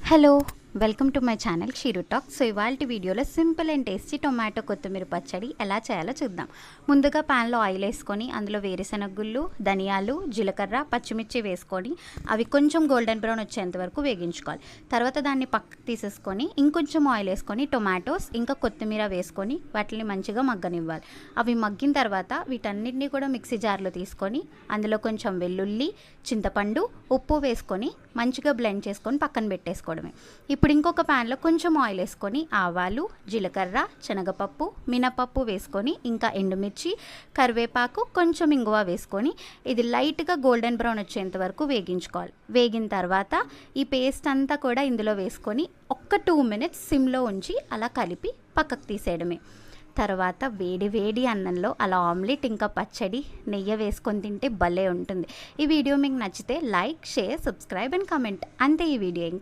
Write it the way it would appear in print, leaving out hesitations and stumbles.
Hello welcome to my channel Ksheeru talk. So ఇవాళ వీడియోలో simple and tasty tomato కొత్తిమీర పచ్చడి ఎలా చేయాలో చూద్దాం. ముందుగా ప్యాన్లో ఆయిల్ వేసుకొని అందులో వేరుశనగ గుళ్ళు, ధనియాలు, జీలకర్ర, పచ్చిమిర్చి వేసుకొని అవి కొంచెం గోల్డెన్ బ్రౌన్ వచ్చేంత వరకు వేగించుకోవాలి. తర్వాత దాన్ని పక్కకు తీసేసుకొని ఇంకొంచెం ఆయిల్ వేసుకొని టొమాటోస్ ఇంకా కొత్తిమీర వేసుకొని వాటిని మంచిగా మగ్గనివ్వాలి. అవి మగ్గిన తర్వాత వీటన్నిటిని కూడా మిక్సీ జార్లో తీసుకొని అందులో కొంచెం వెల్లుల్లి, చింతపండు, ఉప్పు వేసుకొని మంచిగా బ్లెండ్ చేసుకొని పక్కన పెట్టేసుకోవడమే. ఇప్పుడు ఇంకొక ప్యాన్లో కొంచెం ఆయిల్ వేసుకొని ఆవాలు, జీలకర్ర, శనగపప్పు, మినపప్పు వేసుకొని ఇంకా ఎండుమిర్చి, కరివేపాకు, కొంచెం ఇంగువ వేసుకొని ఇది లైట్గా గోల్డెన్ బ్రౌన్ వచ్చేంత వరకు వేగించుకోవాలి. వేగిన తర్వాత ఈ పేస్ట్ అంతా కూడా ఇందులో వేసుకొని ఒక్క 2 minutes సిమ్లో ఉంచి అలా కలిపి పక్కకు తీసేయడమే. తర్వాత వేడి వేడి అన్నంలో అలా ఆమ్లెట్ ఇంకా పచ్చడి, నెయ్యి వేసుకొని తింటే భలే ఉంటుంది. ఈ వీడియో మీకు నచ్చితే like, share, subscribe and comment. అంతే ఈ వీడియో.